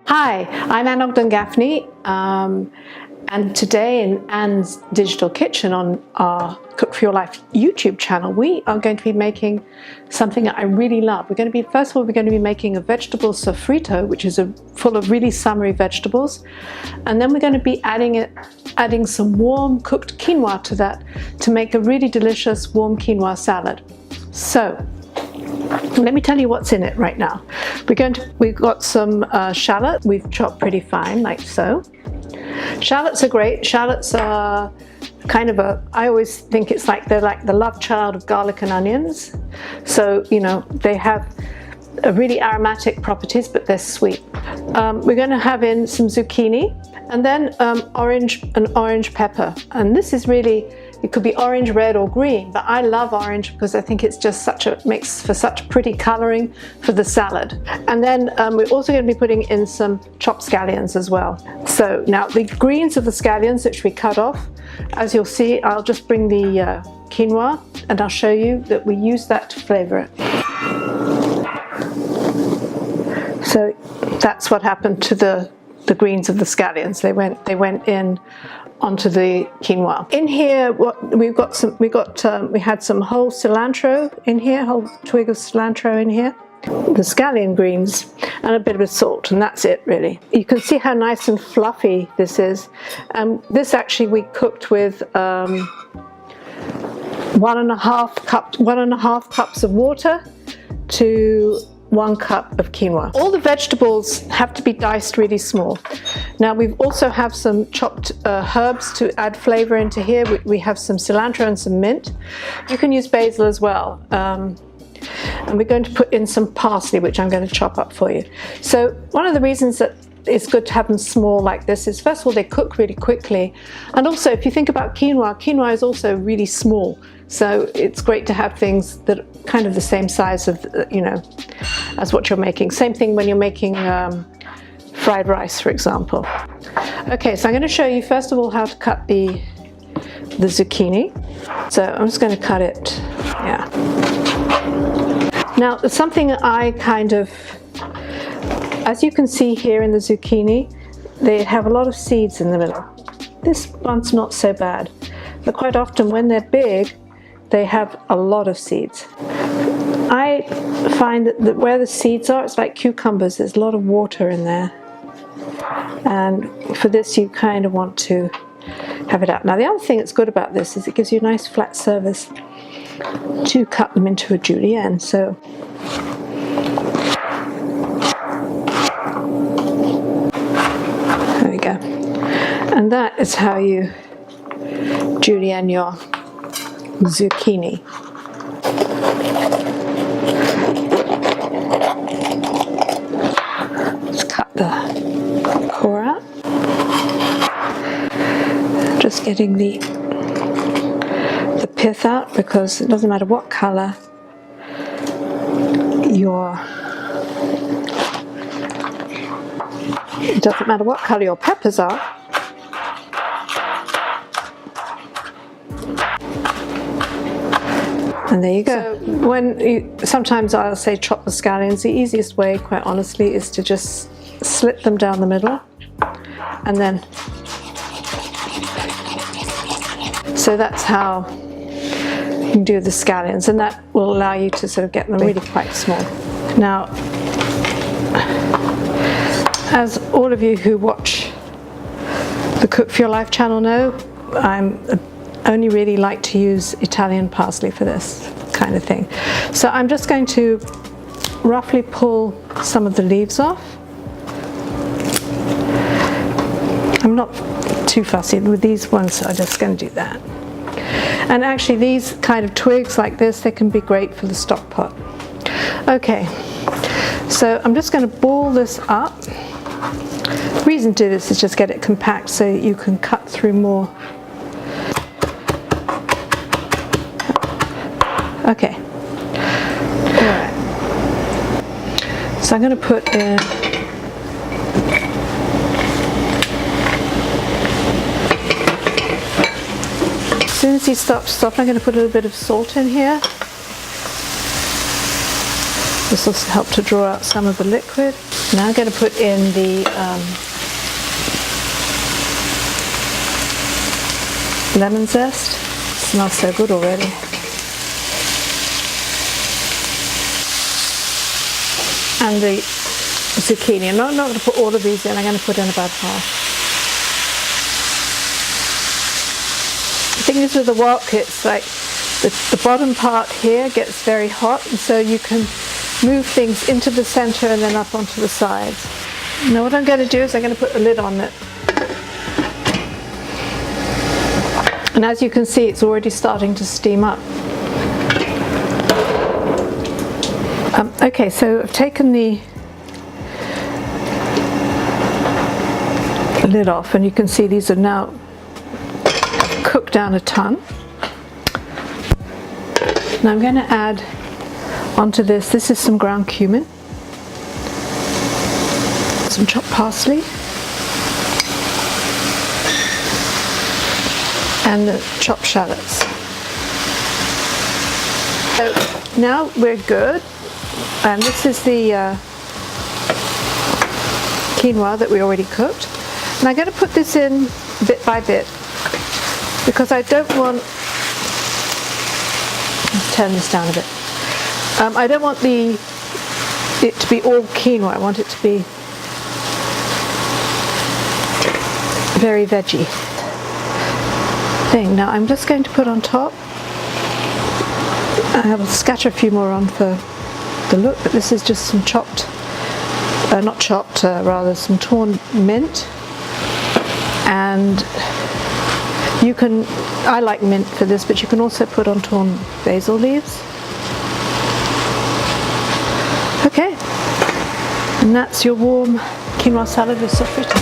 Hi, I'm Anne Ogden-Gaffney, and today in Anne's Digital Kitchen on our Cook for Your Life YouTube channel, we are going to be making something that I really love. First of all, we're going to be making a vegetable sofrito, which is full of really summery vegetables, and then we're going to be adding some warm cooked quinoa to that to make a really delicious warm quinoa salad. So let me tell you what's in it right now. We've got some shallots we've chopped pretty fine, like so. Shallots are great. Shallots are kind of I always think they're like the love child of garlic and onions. So, you know, they have really aromatic properties, but they're sweet. We're going to have in some zucchini and then an orange pepper. And this is really, it could be orange, red or green, but I love orange because I think it's just makes for such pretty coloring for the salad. And then we're also going to be putting in some chopped scallions as well. So now the greens of the scallions, which we cut off, as you'll see, I'll just bring the quinoa and I'll show you that we use that to flavor it. So that's what happened to the greens of the scallions. They went in onto the quinoa. In here, we had some whole cilantro in here, whole twig of cilantro in here, the scallion greens, and a bit of salt, and that's it really. You can see how nice and fluffy this is. This actually we cooked with 1.5 cups of water to 1 cup of quinoa. All the vegetables have to be diced really small. Now we also have some chopped herbs to add flavor into here. We have some cilantro and some mint. You can use basil as well. And we're going to put in some parsley, which I'm going to chop up for you. So one of the reasons that it's good to have them small like this is, first of all, they cook really quickly. And also, if you think about quinoa is also really small. So it's great to have things that are kind of the same size of, as what you're making. Same thing when you're making fried rice, for example. Okay, so I'm going to show you first of all how to cut the zucchini. So I'm just going to cut it, yeah. Now, something I as you can see here in the zucchini, they have a lot of seeds in the middle. This one's not so bad, but quite often when they're big, they have a lot of seeds. I find that where the seeds are, it's like cucumbers, there's a lot of water in there. And for this, you kind of want to have it out. Now, the other thing that's good about this is it gives you a nice flat surface to cut them into a julienne. So there we go. And that is how you julienne your zucchini. Let's cut the core out. Just getting the pith out, because it doesn't matter what color your peppers are. And there you go. So sometimes I'll say chop the scallions. The easiest way, quite honestly, is to just slit them down the middle, and then, so that's how you can do the scallions, and that will allow you to sort of get them really quite small. Now, as all of you who watch the Cook for Your Life channel know, I'm only really like to use Italian parsley for this kind of thing. So I'm just going to roughly pull some of the leaves off. I'm not too fussy with these ones, so I'm just going to do that. And actually these kind of twigs like this, they can be great for the stock pot. Okay, so I'm just going to ball this up. The reason to do this is just get it compact so you can cut through more. Okay, all right. So I'm going to put in as soon as he stops, I'm going to put a little bit of salt in here. This will help to draw out some of the liquid. Now I'm going to put in the lemon zest. It smells so good already. And the zucchini. I'm not going to put all of these in, I'm going to put in about half. The thing is with the wok, it's like the bottom part here gets very hot, and so you can move things into the center and then up onto the sides. Now what I'm going to do is I'm going to put a lid on it. And as you can see, it's already starting to steam up. Okay, so I've taken the lid off, and you can see these are now cooked down a ton. Now I'm going to add onto this is some ground cumin, some chopped parsley, and the chopped shallots. So now we're good, and this is the quinoa that we already cooked. And I'm going to put this in bit by bit because I don't want, let's turn this down a bit. I don't want it to be all quinoa. I want it to be very veggie thing. Now I'm just going to put on top, I will scatter a few more on for the look, but this is just some chopped, not chopped, rather some torn mint. And you can, I like mint for this, but you can also put on torn basil leaves. Okay, and that's your warm quinoa salad with sofrito.